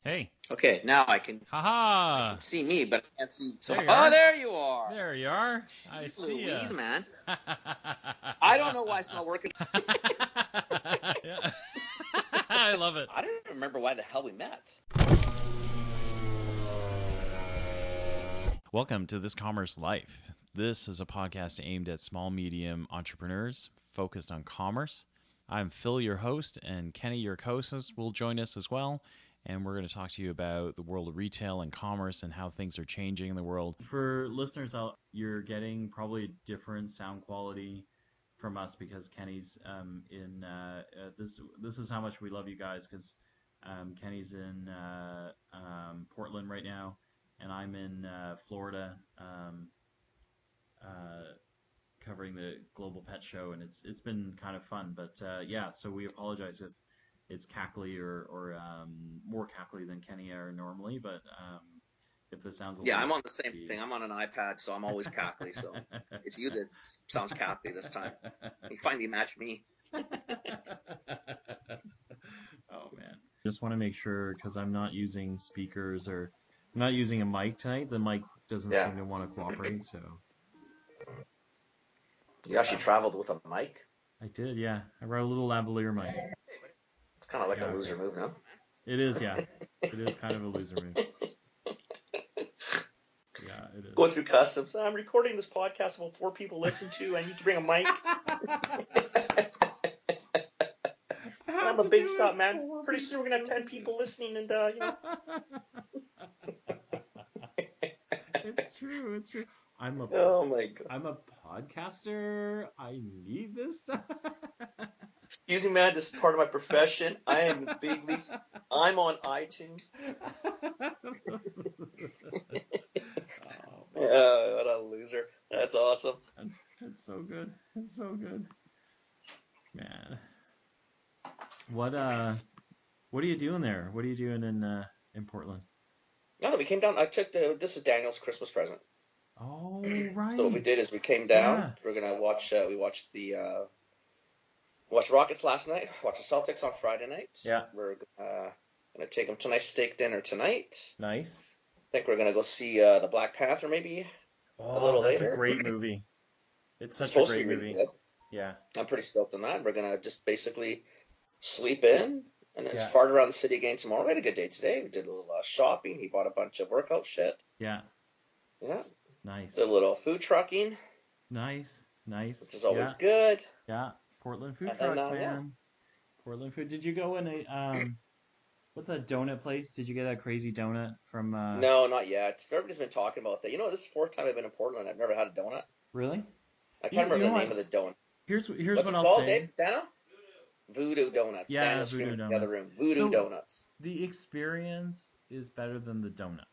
Hey. Okay, now I can Haha. see me, but I can't see. So, There you are. there you are. There you are. I Jeez see ya. Louise, man. I don't know why it's not working. Yeah. I love it. I don't remember why the hell we met. Welcome to This Commerce Life. This is a podcast aimed at small, medium entrepreneurs focused on commerce. I'm Phil, your host, and Kenny, your co-host, will join us as well. And we're going to talk to you about the world of retail and commerce and how things are changing in the world. For listeners out, you're getting probably different sound quality from us because Kenny's in this is how much we love you guys, because Kenny's in Portland right now, and I'm in Florida covering the Global Pet Show, and it's been kind of fun. But yeah, so we apologize if it's cackly or more cackly than Kenny are normally, but if this sounds a little... Yeah, I'm on the same thing. I'm on an iPad, so I'm always cackly. So it's you that sounds cackly this time. You finally matched me. Oh man, just want to make sure, because I'm not using speakers or I'm not using a mic tonight. The mic doesn't seem to want to cooperate, so. You actually traveled with a mic? I did, yeah. I brought a little lavalier mic. It's kind of like a loser move, no? It is, yeah. It is kind of a loser move. Yeah, it is. Going through customs. I'm recording this podcast about 4 people listen to. I need to bring a mic. I'm a big shot, man. Pretty soon we're going to have 10 people listening, and, you know. It's true, it's true. Oh my God. I'm a podcaster. I need this stuff. Excuse me, man. This is part of my profession. I am bigly. I'm on iTunes. What a loser. That's awesome. It's so good. It's so good. Man. What are you doing there? What are you doing in Portland? No, we came down. This is Daniel's Christmas present. Oh, right. So what we did is we came down. Yeah. We're gonna watch. We watched watched Rockets last night. Watched the Celtics on Friday night. Yeah. We're gonna take them to a nice steak dinner tonight. Nice. I think we're gonna go see the Black Panther maybe a little later. That's a great movie. It's such a great movie. Really, yeah. I'm pretty stoked on that. We're gonna just basically sleep in and then fart around the city again tomorrow. We had a good day today. We did a little shopping. He bought a bunch of workout shit. Yeah. Yeah. Nice. Did a little food trucking. Nice. Which is always good. Yeah. Portland food trucks, man. Yeah. Portland food. Did you go in a what's that donut place? Did you get that crazy donut from? No, not yet. Everybody's been talking about that. You know, this is the 4th time I've been in Portland. I've never had a donut. Really? I can't remember the name of the donut. Here's What's what it I'll called, say. Dave? Dano? Voodoo donuts. Yeah, Daniel's Voodoo donuts. In the other room. Voodoo donuts. The experience is better than the donut.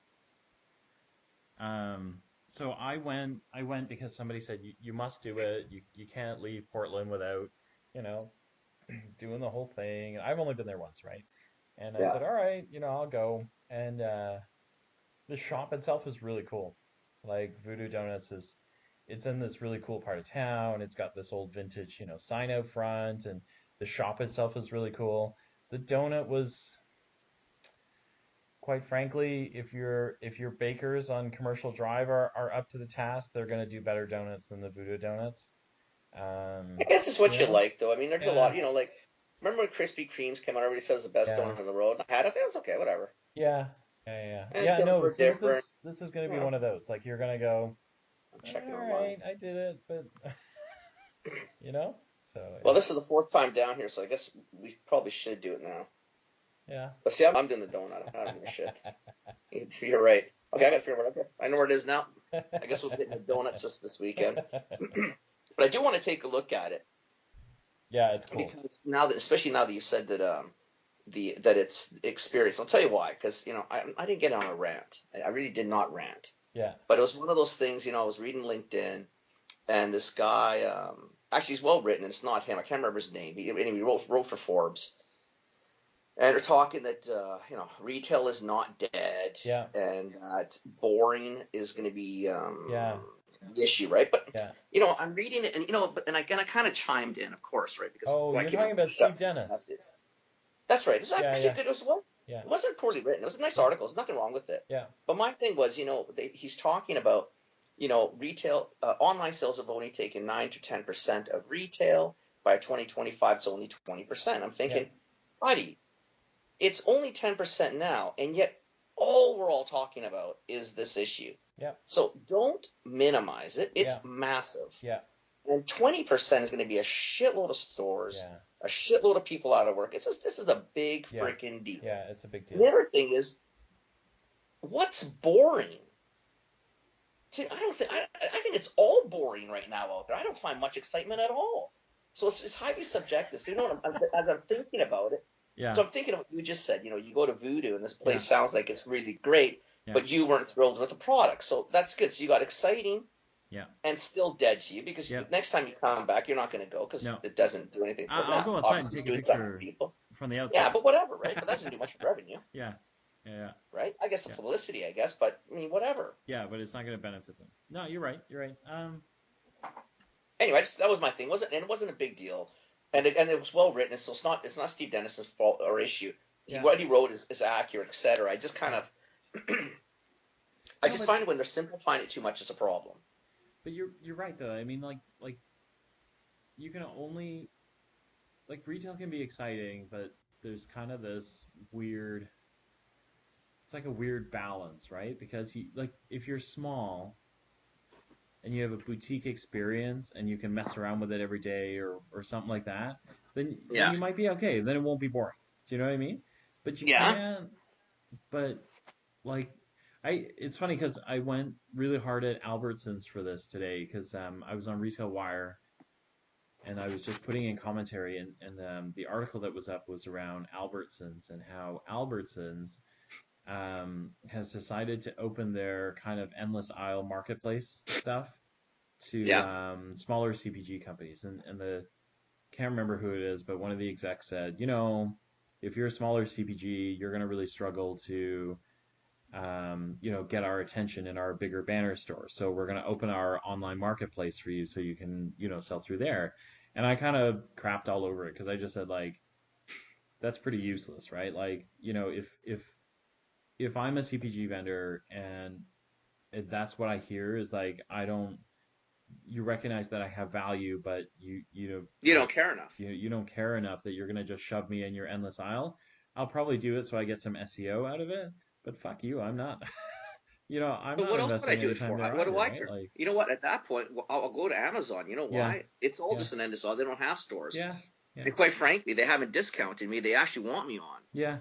So I went because somebody said you must do it. You can't leave Portland without, doing the whole thing. I've only been there once, right? And I said, all right, I'll go. And the shop itself is really cool. Like Voodoo Donuts it's in this really cool part of town. It's got this old vintage, sign out front, and the shop itself is really cool. The donut was, quite frankly, if your bakers on Commercial Drive are up to the task, they're going to do better donuts than the Voodoo Donuts. I guess it's what you like, though. I mean, there's a lot, like, remember when Krispy Kremes came out? Everybody said it was the best donut in the world. I had it. It's okay, whatever. Yeah. No, this is going to be one of those. Like, you're going to go, all right, I did it, but, so. Well, this is the 4th time down here, so I guess we probably should do it now. Yeah. But see, I'm doing the donut. I don't give a shit. You're right. Okay, I got to figure it out. Okay, I know where it is now. I guess we'll get the donuts this weekend. But I do want to take a look at it. Yeah, it's cool. Because especially now that you said that that it's experience. I'll tell you why. Because I didn't get on a rant. I really did not rant. Yeah. But it was one of those things. I was reading LinkedIn, and this guy actually he's well written. And it's not him. I can't remember his name. He wrote for Forbes. And they're talking that retail is not dead, and that boring is going to be the issue, right? But I'm reading it, and I kind of chimed in, of course, right? Because you're talking about Steve Dennis. That's right. Is that good as well? Yeah. It wasn't poorly written. It was a nice Yeah. article. There's nothing wrong with it. Yeah. But my thing was, he's talking about, retail, online sales have only taken 9 to 10% of retail. By 2025, it's only 20%. I'm Yeah. thinking, buddy, it's only 10% now, and yet we're all talking about is this issue. Yeah. So don't minimize it. It's Yeah. massive. Yeah. And 20% is going to be a shitload of stores, Yeah. a shitload of people out of work. This is a big Yeah. freaking deal. Yeah. It's a big The deal. other thing is, what's boring? I think it's all boring right now out there. I don't find much excitement at all. So it's highly subjective. So as I'm thinking about it, Yeah. so I'm thinking of what you just said. You go to Voodoo and this place Yeah. sounds like it's really great, Yeah. but you weren't thrilled with the product. So that's good. So you got exciting Yeah. and still dead to you, because Yeah. next time you come back, you're not going to go because No. it doesn't do anything for I'll them. go outside and Obviously, it's take a doing something for picture people. from the Yeah, outside. but whatever, right? But that doesn't do much for revenue, Yeah. Yeah. right? I guess the Yeah. publicity, I guess, but I mean, whatever. Yeah. But it's not going to benefit them. No, you're right. You're right. Anyway, that was my thing. It wasn't a big deal, and it was well written. So it's not Steve Dennis's fault or issue. Yeah. What he wrote is accurate, etc. I just kind of I just find when they're simplifying it too much is a problem. But you're right though. I mean, like you can only retail can be exciting, but there's kind of this weird. It's like a weird balance, right? Because if you're small and you have a boutique experience and you can mess around with it every day or something like that, then you might be okay. Then it won't be boring. Do you know what I mean? But you can't. But it's funny because I went really hard at Albertsons for this today because I was on Retail Wire and I was just putting in commentary and the article that was up was around Albertsons and how Albertsons has decided to open their kind of endless aisle marketplace stuff to smaller CPG companies. And can't remember who it is, but one of the execs said, if you're a smaller CPG, you're going to really struggle to, get our attention in our bigger banner stores. So we're going to open our online marketplace for you so you can, sell through there. And I kind of crapped all over it because I just said, that's pretty useless, right? If I'm a CPG vendor and that's what I hear is you recognize that I have value, but you don't care enough. You don't care enough that you're gonna just shove me in your endless aisle. I'll probably do it so I get some SEO out of it, but fuck you, I'm not. I'm But not what else would I investing do any it time for? there What do either, I right? care? You know what? At that point, I'll go to Amazon. You know Yeah. why? It's all Yeah. just an end all. They don't have stores. Yeah. Yeah. And quite frankly, they haven't discounted me. They actually want me on. Yeah.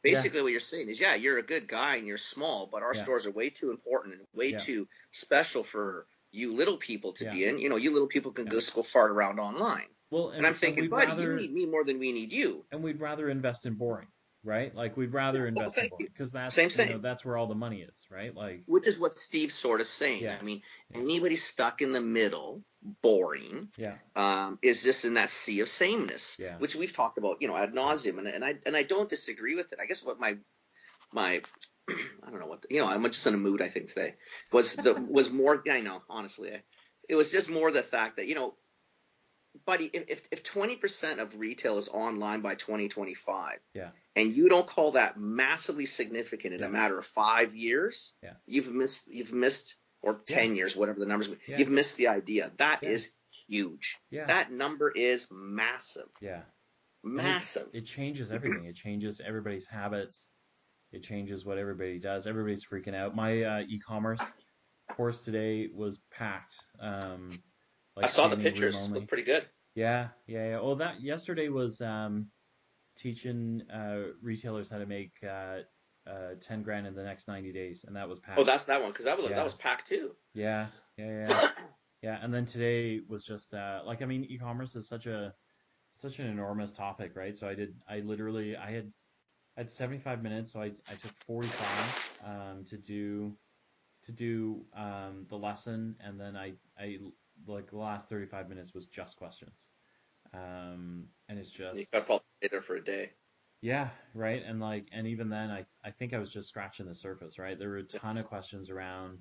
Basically, what you're saying is, you're a good guy and you're small, but our Yeah. stores are way too important and way Yeah. too special for you little people to Yeah. be in. You little people can Yeah. just go fart around online. Well, And I'm thinking, we'd buddy, rather, you need me more than we need you. and we'd rather invest in boring, right? We'd rather invest in Thank boring you. because that's Same. that's where all the money is, right? Which is what Steve's sort of saying. Yeah. I mean, Yeah. anybody stuck in the middle, boring, Yeah. is just in that sea of sameness, Yeah. which we've talked about, ad nauseum, and I don't disagree with it. I guess what my I don't know what I'm just in a mood. I think today was more. I know, honestly, it was just more the fact that buddy, if 20% of retail is online by 2025, Yeah. and you don't call that massively significant in Yeah. a matter of 5 years, Yeah. you've missed or 10 years, whatever the numbers. Yeah. You've missed the idea. That Yeah. is huge. Yeah. That number is massive. Yeah. Massive. It changes everything. It changes everybody's habits. It changes what everybody does. Everybody's freaking out. My e-commerce course today was packed. I saw the pictures. Look pretty good. Yeah. Well, that yesterday was teaching retailers how to make 10 grand in the next 90 days, and that was packed. Oh, that's that one, because that was packed too. Yeah. Yeah. And then today was just e-commerce is such an enormous topic, right? So I had 75 minutes, so I took 45 to do the lesson, and then I the last 35 minutes was just questions. And it's just You got probably there for a day. yeah, right. And even then I think I was just scratching the surface, right? There were a ton of questions around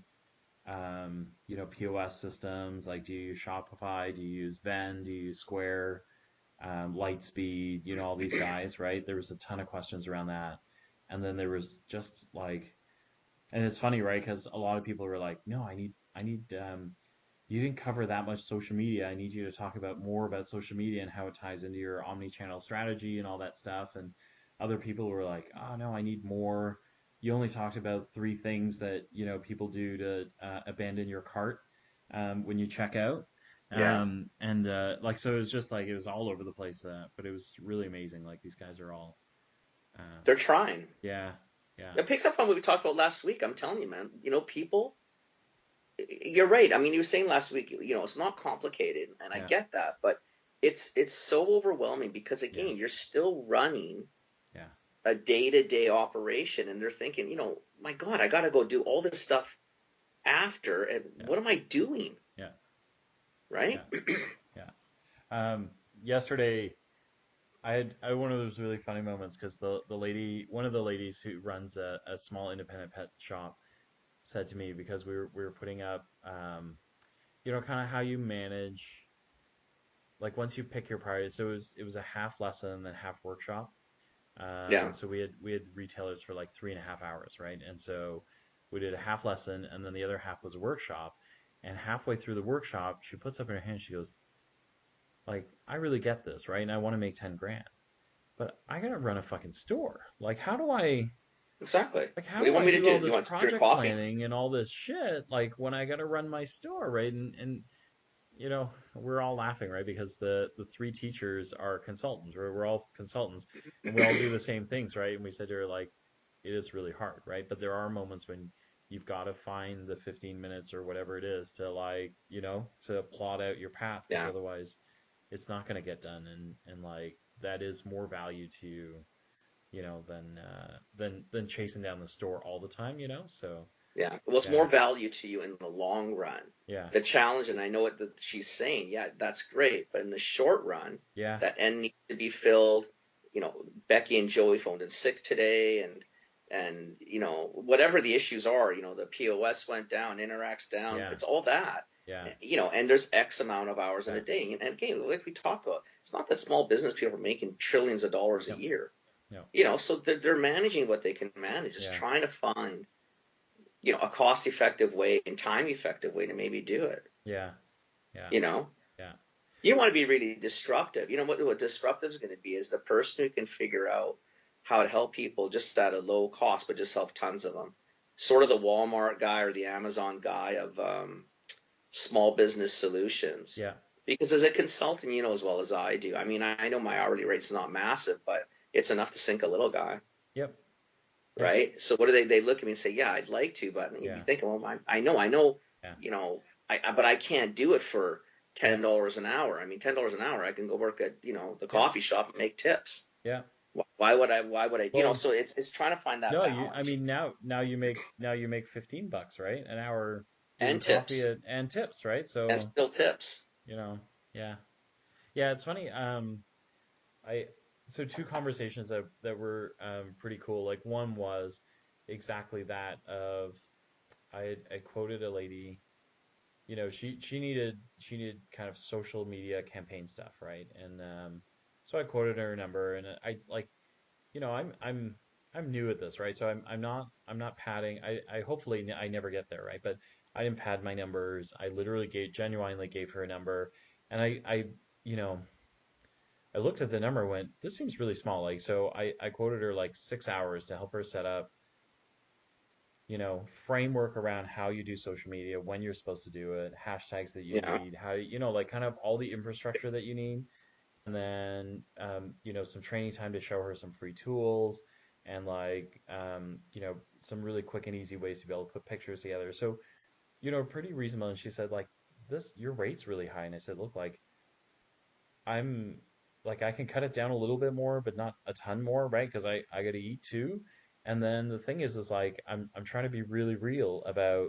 POS systems, like do you use Shopify, do you use Ven, do you use Square, Lightspeed, all these guys, right? There was a ton of questions around that. And then there was just like, and it's funny, right? Because a lot of people were like, no, I need, you didn't cover that much social media. I need you to talk about more about social media and how it ties into your omni-channel strategy and all that stuff. And other people were like, oh no, I need more. You only talked about three things that, people do to abandon your cart when you check out. Yeah. And like, so it was just like, it was all over the place. But it was really amazing. Like these guys are all, uh, They're trying. yeah, yeah, It picks up on what we talked about last week. I'm telling you, man. People. You're right. I mean, you were saying last week. It's not complicated, and I yeah, get that, but it's so overwhelming because yeah, again, you're still running yeah, a day-to-day operation, and they're thinking, my God, I got to go do all this stuff after, and yeah, what am I doing, yeah, right? yeah, yeah. Yesterday, I had one of those really funny moments because the lady, one of the ladies who runs a small independent pet shop, said to me because we were putting up, kind of how you manage, like once you pick your priorities. So it was a half lesson and half workshop. Yeah. So we had retailers for like 3.5 hours, right? And so we did a half lesson, and then the other half was a workshop. And halfway through the workshop, she puts up her hand. She goes, like, I really get this, right? And I want to make 10 grand, but I gotta run a fucking store. Exactly. How What do you do want I me to do all do? You this want to drink project coffee? planning and all this shit, like when I gotta run my store, right? And we're all laughing, right? Because the three teachers are consultants, right? We're all consultants, and we all do the same things, right? And we said to her, like, it is really hard, right? But there are moments when you've got to find the 15 minutes or whatever it is to, like, to plot out your path, because Yeah. otherwise it's not going to get done. And like that is more value to you, than chasing down the store all the time, so Yeah. It was yeah, more value to you in the long run. yeah, The challenge, and I know what she's saying, yeah, that's great. But in the short run, yeah, that end needs to be filled. Becky and Joey phoned in sick today, and whatever the issues are, the POS went down, Interact's down, yeah, it's all that. yeah, And there's X amount of hours in yeah, a day. And again, like we talked about, it's not that small business people are making trillions of dollars a no, year. no, So they're managing what they can manage, just yeah, trying to find a cost effective way and time effective way to maybe do it. yeah, yeah, You know, yeah, you don't want to be really disruptive. What disruptive is going to be is the person who can figure out how to help people just at a low cost, but just help tons of them. Sort of the Walmart guy or the Amazon guy of small business solutions. yeah, Because as a consultant, as well as I do. I mean, I know my hourly rate's not massive, but it's enough to sink a little guy, yep, yep, right? So what do they look at me and say, yeah, I'd like to, but you'd be yeah, thinking, well, I know, yeah, but I can't do it for yeah, $10 an hour. I mean, $10 an hour, I can go work at the yeah, coffee shop and make tips. yeah. Why would I? Why would I? Well, So it's trying to find that no, I balance mean, now you make $15, right? An hour doing and coffee tips and tips, right? and So, still tips. yeah. Yeah, it's funny. I so two conversations that were pretty cool. Like one was exactly that of I quoted a lady, she needed kind of social media campaign stuff, right? And so I quoted her number, and I like, I'm new at this, right? So I'm not padding. I hopefully I never get there, right? But I didn't pad my numbers. I literally genuinely gave her a number, and you know I looked at the number and went, this seems really small. Like, so I quoted her like 6 hours to help her set up, framework around how you do social media, when you're supposed to do it, hashtags that you Yeah, need, how, like kind of all the infrastructure that you need. And then, some training time to show her some free tools and like, some really quick and easy ways to be able to put pictures together. So, pretty reasonable. And she said, like, your rate's really high. And I said, look, like, I'm like I can cut it down a little bit more, but not a ton more, right? Because I got to eat too. And then the thing is like I'm trying to be really real about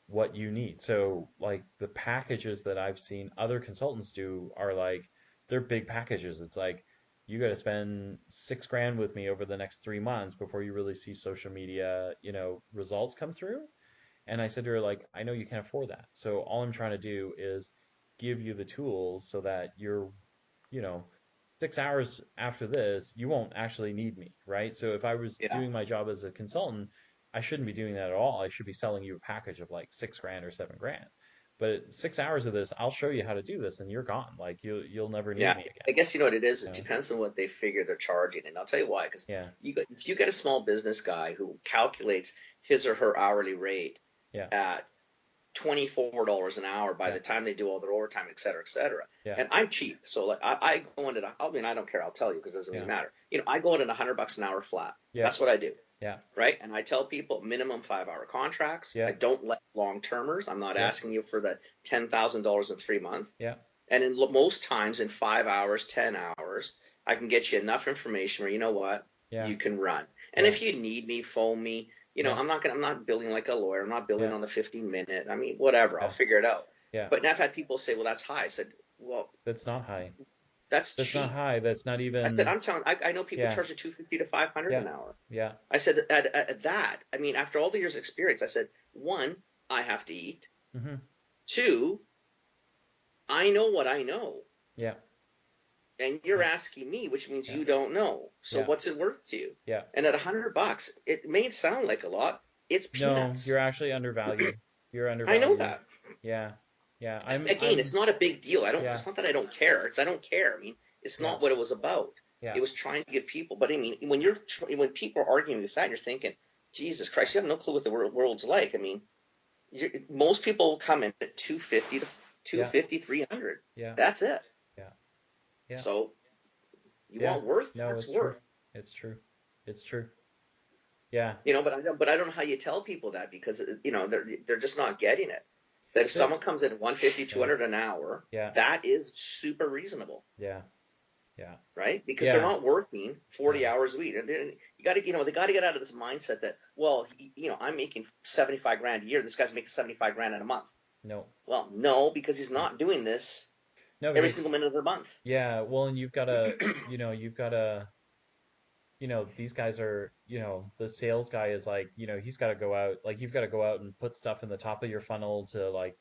what you need. So like the packages that I've seen other consultants do are like they're big packages. It's like you got to spend 6 grand with me over the next 3 months before you really see social media, results come through. And I said to her, like, I know you can't afford that. So all I'm trying to do is give you the tools so that you're, you know, 6 hours after this, you won't actually need me, right? So if I was Yeah. doing my job as a consultant, I shouldn't be doing that at all. I should be selling you a package of like 6 grand or 7 grand. But 6 hours of this, I'll show you how to do this, and you're gone. Like you'll never need Yeah, me again. I guess you know what it is. You It know? depends on what they figure they're charging, and I'll tell you why. Because Yeah, if you get a small business guy who calculates his or her hourly rate yeah, at $24 an hour by yeah, the time they do all their overtime, et cetera, et cetera. yeah, And I'm cheap, so like I go in at I mean I don't care. I'll tell you because it doesn't really yeah, matter. I go in at $100 an hour flat. yeah, That's what I do, yeah, right? And I tell people minimum 5 hour contracts. I yeah, don't let long termers. I'm not yeah, asking you for the $10,000 in 3 months. yeah, And in most times, in 5 hours, 10 hours, I can get you enough information where you know what yeah, you can run. And yeah, if you need me, phone me. yeah, I'm not billing like a lawyer. I'm not billing yeah, on the 15 minute. I mean, whatever. I'll yeah, figure it out. yeah. But now I've had people say, well, that's high. I said, well, That's not high. that's That's not cheap. high. That's not I said, even. I know people Yeah, charge you 250 to 500 yeah, an hour. yeah. I said, at that, I mean, after all the years of experience, I said, one, I have to eat. Hmm. Two, I know what I know. Yeah, And you're yeah, asking me, which means yeah, you don't know. So yeah, what's it worth to you? yeah. And at $100, it may sound like a lot. It's No, you're peanuts. actually undervalued. You're I know undervalued. that. Yeah, yeah. I'm, Again, it's I'm. not a big deal. I don't. Yeah, It's not that I don't care. It's I don't care. I mean, it's yeah, not what it was about. yeah, It was trying to give people. But I mean, when people are arguing with that, you're thinking, Jesus Christ, you have no clue what the world's like. I mean, most people come in at 250 to yeah, 250, 300. yeah, That's it. yeah, yeah, So you yeah. want worth? No, That's it's true. worth. It's true. It's true. Yeah. But I don't know how you tell people that because they're just not getting it. That if The, someone comes in 150, yeah, 200 an hour, yeah, that is super reasonable, yeah, yeah, right? Because they're yeah, not working yeah, 40 hours a week. And you got to, they got to get out of this mindset that, well, I'm making 75 grand a year. This guy's making 75 grand in a month. no, Well, no, because he's no, not doing this no, every because single minute of the month. yeah, well, and you've gotta, these guys are, the sales guy is like, he's got to go out, like you've got to go out and put stuff in the top of your funnel to like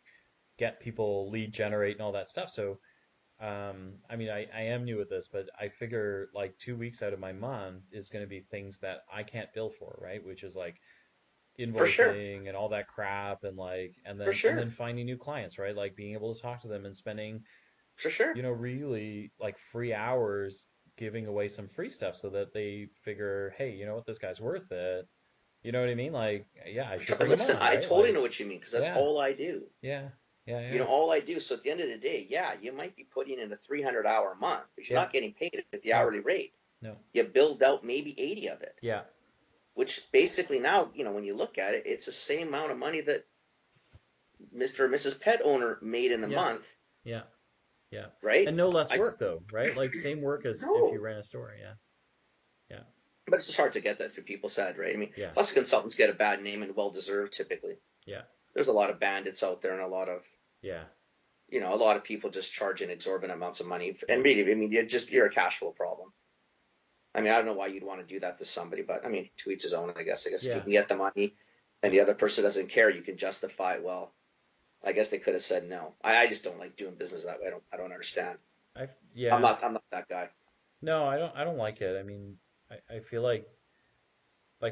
get people lead generate and all that stuff. So, I mean, I am new at this, but I figure like 2 weeks out of my month is going to be things that I can't bill for, right? Which is like For sure. invoicing and all that crap and like For and sure. then finding new clients, right? Like being able to talk to them and spending, For sure. really like free hours giving away some free stuff so that they figure, hey, you know what, this guy's worth it. You know what I mean? Like, yeah, I should bring him Listen, on, I right? totally Like, know what you mean because that's yeah, all I do. yeah, yeah, yeah, All I do. So at the end of the day, yeah, you might be putting in a 300-hour month, but you're yeah, not getting paid at the no, hourly rate. no, You build out maybe 80 of it, yeah, which basically now, when you look at it, it's the same amount of money that Mr. and Mrs. Pet owner made in the yeah, month, yeah, yeah. right? And no less I work though, right? Like same work as if you no, ran a store. Yeah, yeah, but it's just hard to get that through people's head, right? I mean, yeah, plus consultants get a bad name and well deserved typically. yeah, There's a lot of bandits out there and a lot of yeah, a lot of people just charging exorbitant amounts of money. yeah, And really, I mean, you're a cash flow problem. I mean, I don't know why you'd want to do that to somebody, but I mean, to each his own, I guess. I guess if you yeah, can get the money and the other person doesn't care, you can justify, well, I guess they could have said no. I just don't like doing business that way. I don't understand. yeah. I'm not that guy. No, I don't like it. I mean, I feel like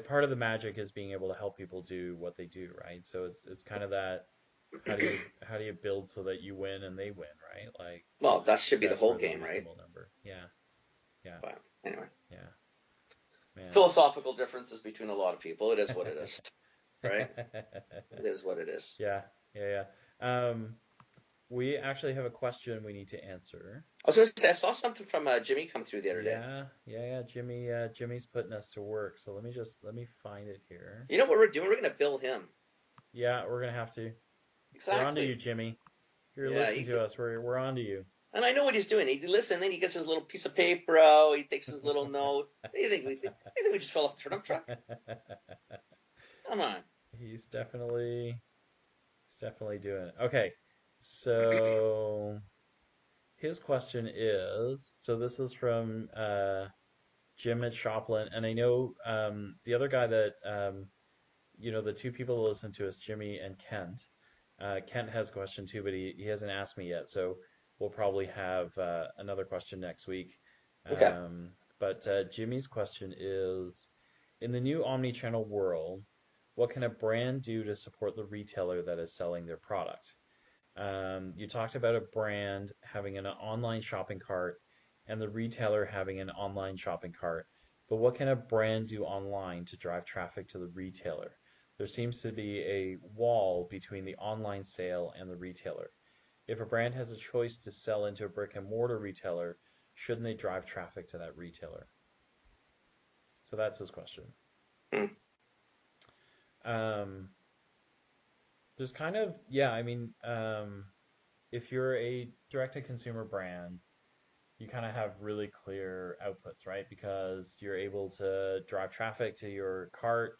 part of the magic is being able to help people do what they do, right? So it's kind of that how do you build so that you win and they win, right? Like Well, that should be the that's whole where the game, right? reasonable number. Yeah, yeah, But anyway, yeah, man. philosophical differences between a lot of people. It is what it is, right? It is what it is. Yeah, yeah, yeah. We actually have a question we need to answer. I was going to say, I saw something from Jimmy come through the other day. Yeah, yeah, yeah. Jimmy's putting us to work. So let me find it here. You know what we're doing? We're going to bill him. Yeah, we're gonna have to. We're on to you, Exactly. Jimmy. If you're Yeah. listening to us, we're on to you. And I know what he's doing. He listen, then he gets his little piece of paper out. He takes his little notes. What do you think? You think we just fell off the turnip truck? Come on. He's definitely doing it. Okay, so his question is, so this is from Jim at Shopland, and I know the other guy that the two people that listen to us, Jimmy and Kent. Kent has a question too, but he hasn't asked me yet, so we'll probably have another question next week. Okay. But Jimmy's question is, in the new omni-channel world, what can a brand do to support the retailer that is selling their product? You talked about a brand having an online shopping cart and the retailer having an online shopping cart, but what can a brand do online to drive traffic to the retailer? There seems to be a wall between the online sale and the retailer. If a brand has a choice to sell into a brick and mortar retailer, shouldn't they drive traffic to that retailer? So that's his question. Hmm. Um, there's kind of, yeah, I mean, if you're a direct-to-consumer brand, you kind of have really clear outputs, right? Because you're able to drive traffic to your cart,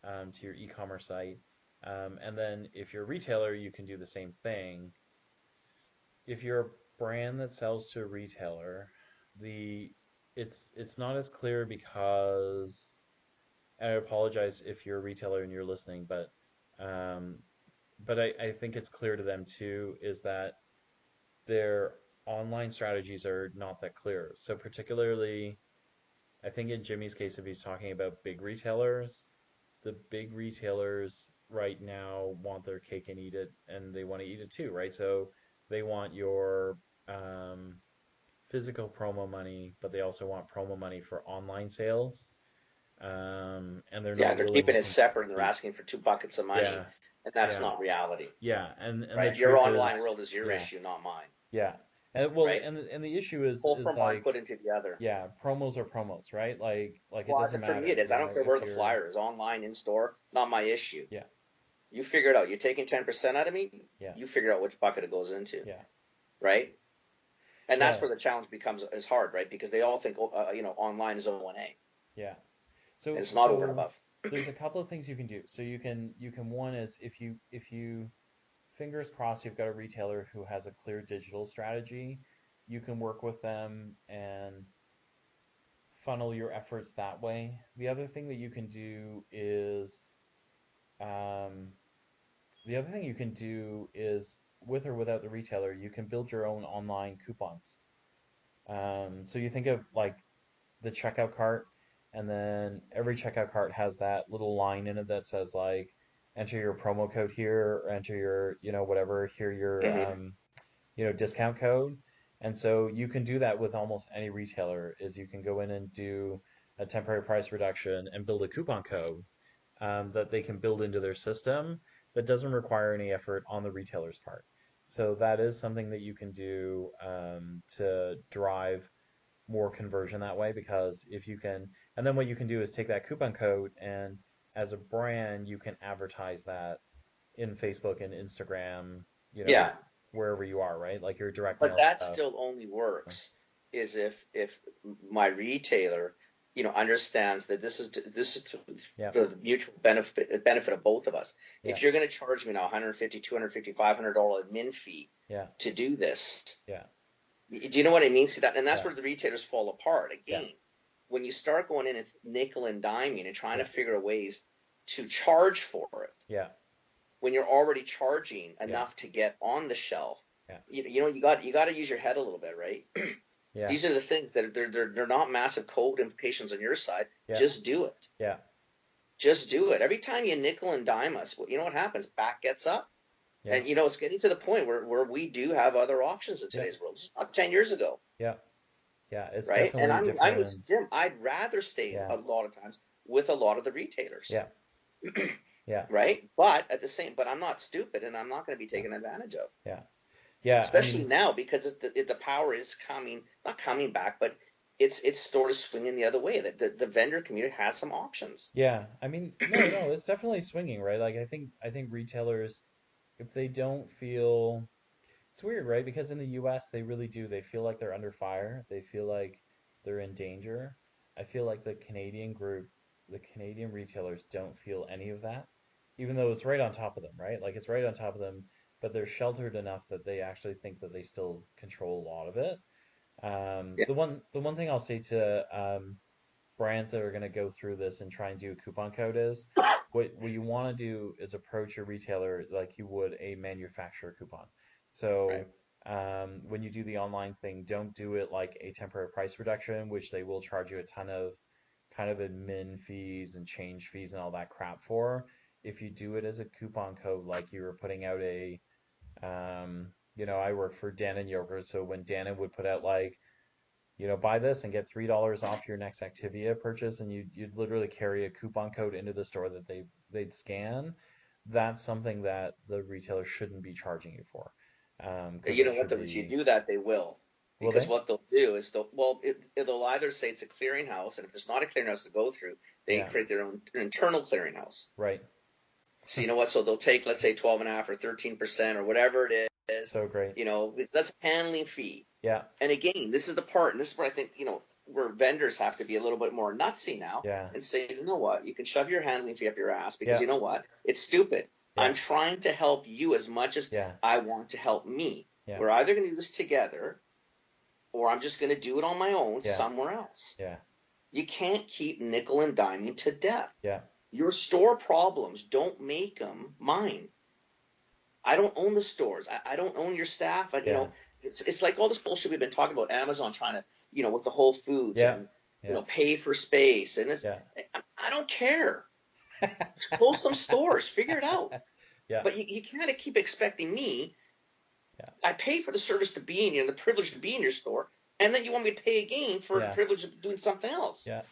to your e-commerce site. And then if you're a retailer, you can do the same thing. If you're a brand that sells to a retailer, the it's not as clear because, and I apologize if you're a retailer and you're listening, um, but I think it's clear to them too, is that their online strategies are not that clear. So particularly, I think in Jimmy's case, if he's talking about big retailers, the big retailers right now want their cake and eat it, and they want to eat it too, right? So they want your um, physical promo money, but they also want promo money for online sales, and they're Yeah, not they're willing to keeping it separate and they're compete. asking for two buckets of money, Yeah, and that's yeah, not reality, yeah, and the right? Your truth online is, world is your yeah, issue, not mine, yeah, and well, right? and the issue Pull is from one, like, put into the other. yeah, promos are promos, right? Like it Well, doesn't for me it matter, is. I don't care if where the you're, flyer is, online, in store, not my issue. yeah, You figure it out. You're taking 10% out of me. yeah, You figure out which bucket it goes into, yeah, right? And that's yeah, where the challenge becomes is hard, right? Because they all think, online is O&A, yeah. and So it's not over and so above. there's a couple of things you can do. So you can one is, if you fingers crossed you've got a retailer who has a clear digital strategy, you can work with them and funnel your efforts that way. The other thing that you can do is, um, with or without the retailer, you can build your own online coupons. So you think of like the checkout cart, and then every checkout cart has that little line in it that says like, enter your promo code here, or enter your, whatever, here your Hmm. discount code. And so you can do that with almost any retailer, is you can go in and do a temporary price reduction and build a coupon code, that they can build into their system that doesn't require any effort on the retailer's part. So that is something that you can do, to drive more conversion that way, because if you can, and then what you can do is take that coupon code, and as a brand, you can advertise that in Facebook and Instagram, you know, Yeah, wherever you are, right? Like your direct but mail that stuff. still only works is if my retailer, understands that this is Yeah, for the mutual benefit of both of us. yeah, If you're going to charge me now 150, 250, $500 admin fee yeah, to do this, yeah, do you know what I mean? See that, and that's yeah, where the retailers fall apart yeah, again. When you start going in and nickel and diming and trying to yeah, figure out ways to charge for it, yeah, when you're already charging yeah, enough to get on the shelf, yeah, you got to use your head a little bit, right? yeah, These are the things that they're not massive code implications on your side. yeah, Just do it. yeah, Just do it. Every time you nickel and dime us, you know what happens? Back gets up. yeah, And it's getting to the point where we do have other options in yeah, today's world. It's not 10 years ago, yeah, yeah. It's right? And definitely I'm with different. Jim. I'd rather stay Yeah, a lot of times with a lot of the retailers, yeah, yeah, right? But I'm not stupid, and I'm not going to be yeah, taken advantage of, yeah, yeah. I especially mean, now because the power is coming, not coming back, but it's sort of swinging the other way. That the vendor community has some options. yeah. I mean, no, no, it's definitely swinging, right? Like I think retailers, if they don't feel, it's weird, right? Because in the US, they really do. They feel like they're under fire. They feel like they're in danger. I feel like the Canadian retailers don't feel any of that, even though it's right on top of them, right? Like it's right on top of them, but they're sheltered enough that they actually think that they still control a lot of it. Yeah. The one thing I'll say to, brands that are going to go through this and try and do a coupon code is, what you want to do is approach your retailer like you would a manufacturer coupon. So Right. when you do the online thing, don't do it like a temporary price reduction, which they will charge you a ton of kind of admin fees and change fees and all that crap for. If you do it as a coupon code, like you were putting out I work for Dannon Yogurt, so when Dannon would put out like, buy this and get $3 off your next Activia purchase, and you'd literally carry a coupon code into the store that they'd scan. That's something that the retailer shouldn't be charging you for, because You it know what? should If you be. do that, they will, Will because they? what they'll do is they'll either say it's a clearinghouse, and if there's not a clearinghouse to go through, they Yeah, create their own internal clearinghouse. right. So you know what? So they'll take, let's say, 12.5 or 13% or whatever it is. So great. That's a handling fee. Yeah, And again, this is the part, and this is where I think, where vendors have to be a little bit more nutsy now yeah, and say, you know what, you can shove your handling fee up your ass because yeah, you know what, it's stupid. yeah, I'm trying to help you as much as yeah, I want to help me. yeah, We're either going to do this together or I'm just going to do it on my own yeah, somewhere else. yeah, You can't keep nickel and diming to death. yeah, Your store problems, don't make them mine. I don't own the stores. I don't own your staff. yeah, It's like all this bullshit we've been talking about Amazon trying to, with the Whole Foods yeah, and, yeah, pay for space. And yeah, I don't care. Just close some stores, figure it out. yeah, But you kind of keep expecting me. yeah, I pay for the service to be in you and the privilege to be in your store. And then you want me to pay again for the yeah, privilege of doing something else. yeah,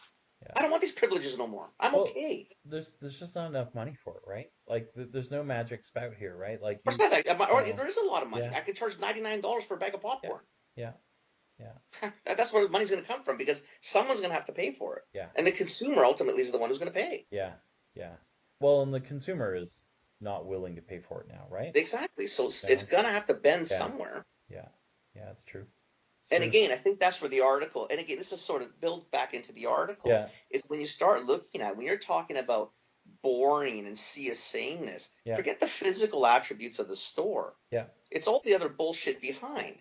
yeah. I don't want these privileges no more. I'm Well, okay. there's just not enough money for it, right? Like there's no magic spout here, right? Like Of course, you know, there is a lot of money. yeah, I can charge $99 for a bag of yeah, popcorn. yeah, yeah, That's where the money's going to come from because someone's going to have to pay for it. yeah, And the consumer ultimately is the one who's going to pay. yeah, yeah. Well, and the consumer is not willing to pay for it now, right? Exactly. So it's No. going to have to bend Yeah, somewhere. yeah, yeah. It's true. It's And true. again, I think that's where the article, and again, this is sort of built back into the article, Yeah, is when you start looking at, when you're talking about boring and sea of sameness, yeah, forget the physical attributes of the store. yeah, It's all the other bullshit behind.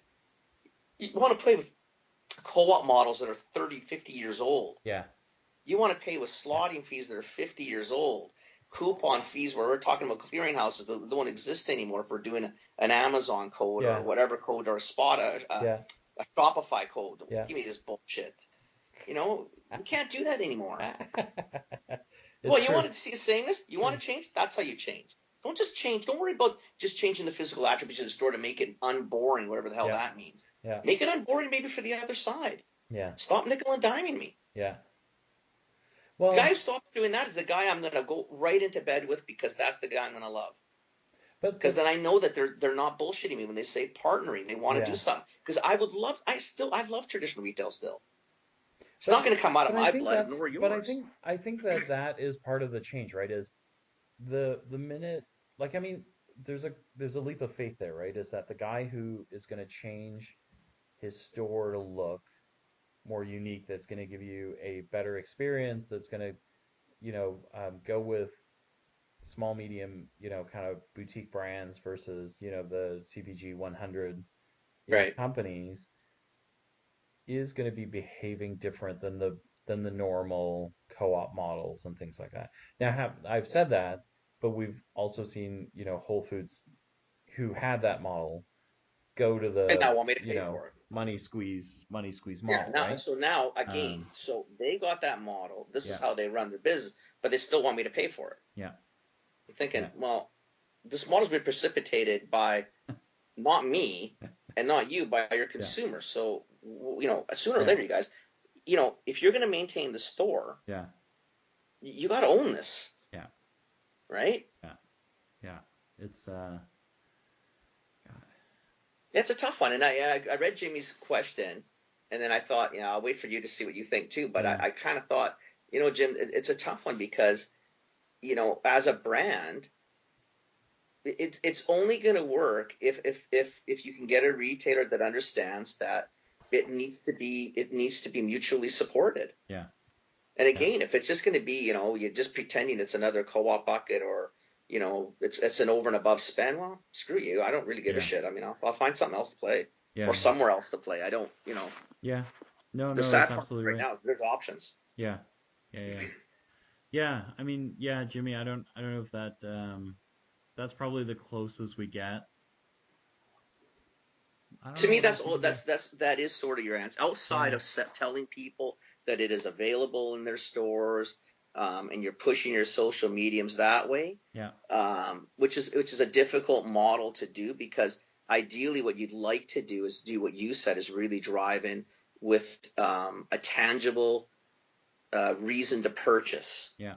You want to play with co-op models that are 30, 50 years old. yeah, You want to pay with yeah, slotting fees that are 50 years old. Coupon fees where we're talking about clearinghouses that don't exist anymore if we're doing an Amazon code or yeah, whatever code or yeah, a Shopify code. yeah. Give me this bullshit. We can't do that anymore. It's Well, you true. want to see a sameness? You want True. to change? That's how you change. Don't just change. Don't worry about just changing the physical attributes of the store to make it unboring, whatever the hell Yeah, that means. yeah, Make it unboring maybe for the other side. yeah, Stop nickel and diming me. yeah. The guy Well, who stops doing that is the guy I'm going to go right into bed with because that's the guy I'm going to love. Because but then I know that they're not bullshitting me when they say partnering. They want to do yeah. something. Because I love traditional retail still. It's not But going to come out of but I my think blood that's nor but I yours. think I think that that is part of the change, right? Is the minute, like, I mean, there's a leap of faith there, right? Is that the guy who is going to change his store to look more unique, that's going to give you a better experience, that's going to, go with small, medium, kind of boutique brands versus, the CPG 100, Right. companies, is going to be behaving different than the normal co-op models and things like that. Now, I've said that, but we've also seen, Whole Foods, who had that model, go to And the, now want me to pay for it. money squeeze Yeah. model, right? So now again, Um, so they got that model. This is yeah, how they run their business, but they still want me to pay for it. yeah, I'm thinking, yeah, well, this model's been precipitated by not me and not you, by your yeah, consumer. So sooner or yeah, later, you guys, if you're going to maintain the store, yeah, you got to own this, yeah, right? yeah, yeah. It's God, It's a tough one, and I read Jimmy's question, and then I thought, I'll wait for you to see what you think too. But yeah, I kind of thought, Jim, it's a tough one because as a brand, it's only going to work if you can get a retailer that understands that it needs to be mutually supported. yeah, And yeah, again, if it's just going to be, you're just pretending it's another co-op bucket or, it's an over and above spend, well, screw you. I don't really give a yeah, shit. I mean, I'll find something else to play or yeah, somewhere else to play. I don't, yeah. No, the no, that's sad part absolutely right right. now is there's options. Yeah, yeah, yeah. Yeah, I mean, yeah, Jimmy, I don't know if that that's probably the closest we get. I don't To know me, what else you can do. that is sort of your answer. Outside Yeah, of telling people that it is available in their stores, and you're pushing your social mediums that way, yeah, which is a difficult model to do, because ideally what you'd like to do is do what you said, is really drive in with a tangible reason to purchase. yeah,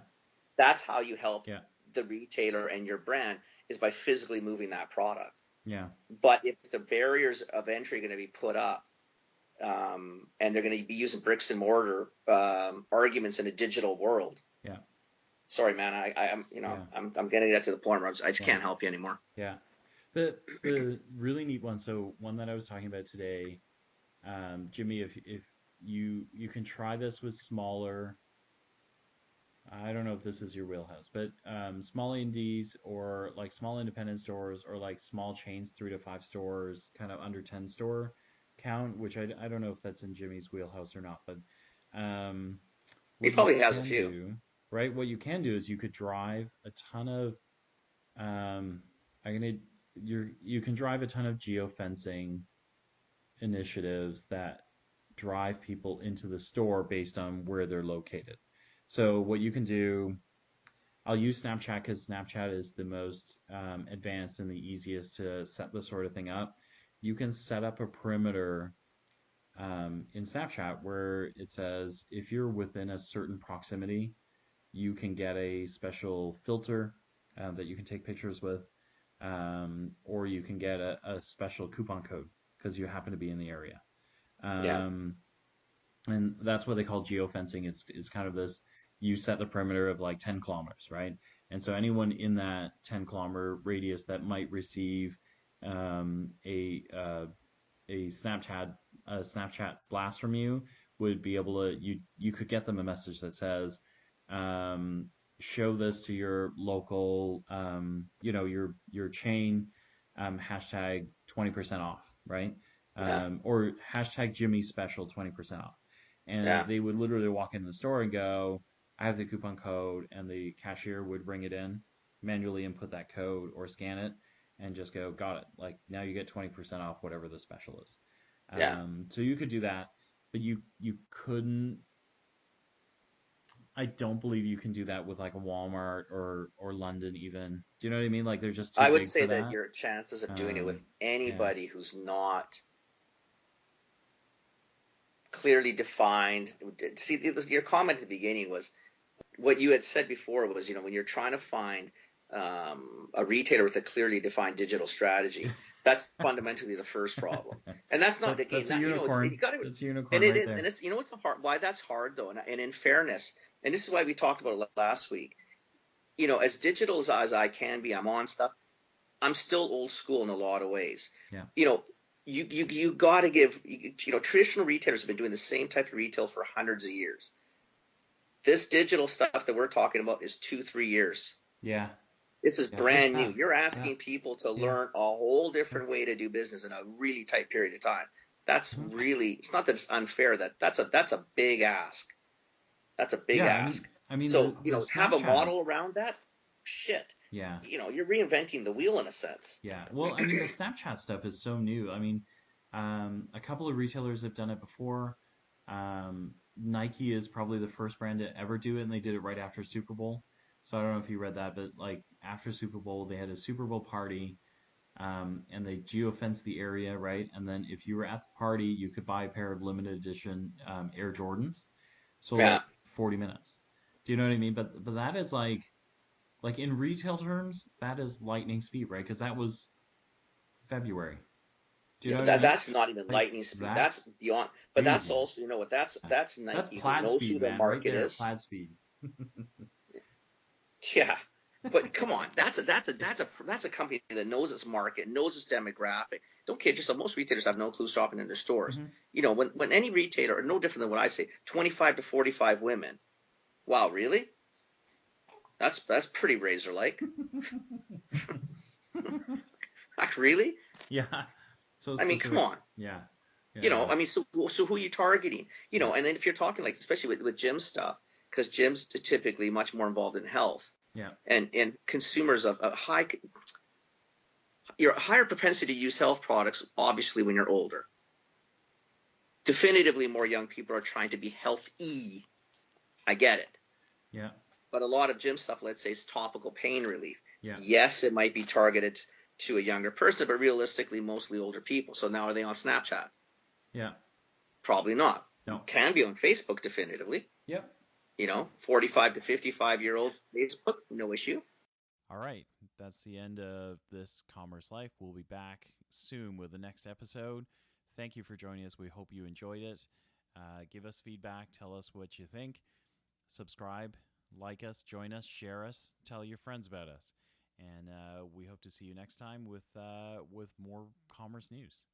That's how you help yeah, the retailer and your brand, is by physically moving that product. yeah, But if the barriers of entry are going to be put up, and they're going to be using bricks and mortar arguments in a digital world. yeah, Sorry, man, I'm yeah, I'm getting that to the point where I just yeah, can't help you anymore. yeah. The really neat one. So one that I was talking about today, Jimmy, if you can try this with smaller. I don't know if this is your wheelhouse, but small indies or like small independent stores or like small chains, 3 to 5 stores, kind of under 10 store count, which I don't know if that's in Jimmy's wheelhouse or not, but um, He what you probably has a can few. do, right? What you can do is you could drive a ton of um, I'm gonna you can drive a ton of geofencing initiatives that drive people into the store based on where they're located. So what you can do, I'll use Snapchat because Snapchat is the most advanced and the easiest to set this sort of thing up. You can set up a perimeter in Snapchat where it says if you're within a certain proximity, you can get a special filter that you can take pictures with, or you can get a special coupon code because you happen to be in the area. Yeah, Um, and that's what they call geofencing. It's kind of this, you set the perimeter of like 10 kilometers, right? And so anyone in that 10-kilometer radius that might receive um, a uh, a Snapchat blast from you would be able to, you could get them a message that says, um, show this to your local your chain, hashtag 20% off, right? yeah, Or hashtag Jimmy special 20% off. And yeah, they would literally walk into the store and go, I have the coupon code, and the cashier would bring it in, manually input that code or scan it, and just go, got it. Like now you get 20% off whatever the special is. yeah. So you could do that, but you couldn't. I don't believe you can do that with like a Walmart or London even. Do you know what I mean? Like they're just too I would big say for that that. your chances of doing it with Um, yeah, anybody who's not clearly defined. See, your comment at the beginning was, what you had said before was, when you're trying to find a retailer with a clearly defined digital strategy, that's fundamentally the first problem. And that's not, again, that's a not, you unicorn. got to, That's a and unicorn it right is, and there. it's, what's hard, why that's hard though, and in fairness, and this is why we talked about it last week. As digital as I can be, I'm on stuff. I'm still old school in a lot of ways. Yeah. You know, you got to give. Traditional retailers have been doing the same type of retail for hundreds of years. This digital stuff that we're talking about is 2-3 years. Yeah. This is Yeah. If brand new. that. You're Yeah. asking people to Yeah. learn a whole Yeah. different way to do business in a really tight period of time. That's Mhm. really. It's not that it's unfair. That's a big ask. That's a big Yeah. ask. I mean So, the have a Snapchat. model around that. Shit. Yeah. You're reinventing the wheel in a sense. Yeah. Well, I mean the Snapchat stuff is so new. I mean, a couple of retailers have done it before. Nike is probably the first brand to ever do it, and they did it right after Super Bowl. So I don't know if you read that, but like after Super Bowl, they had a Super Bowl party, and they geofenced the area, right? And then if you were at the party, you could buy a pair of limited edition Air Jordans, sold Yeah. out 40 minutes. Do you know what I mean? But that is like in retail terms, that is lightning speed, right? Because that was February. Do you Yeah, know what I mean? that's not even Like lightning speed. that's That's beyond. But that's crazy. also, what, that's That's Nike, who plaid knows who speed, their man, right market there. is. Plaid speed. Yeah. But come on, that's a company that knows its market, knows its demographic. Don't kid yourself. Most retailers have no clue shopping in their stores. Hmm. When any retailer, no different than what I say, 25 to 45 women. Wow, really? That's pretty razor like. Like, really? Yeah. So I mean, come specific. on. Yeah. Yeah. I mean, so who are you targeting? Yeah. And then if you're talking, like, especially with gym stuff, because gym's typically much more involved in health, Yeah. and consumers of high, you're higher propensity to use health products, obviously, when you're older. Definitively, more young people are trying to be healthy. I get it. Yeah. But a lot of gym stuff, let's say, is topical pain relief. Yeah. Yes, it might be targeted to a younger person, but realistically, mostly older people. So now are they on Snapchat? Yeah. Probably not. No. Can be on Facebook, definitively. Yep. 45 to 55-year-olds, Facebook, no issue. All right, that's the end of this Commerce Life. We'll be back soon with the next episode. Thank you for joining us. We hope you enjoyed it. Give us feedback. Tell us what you think. Subscribe, like us, join us, share us, tell your friends about us. And we hope to see you next time with more commerce news.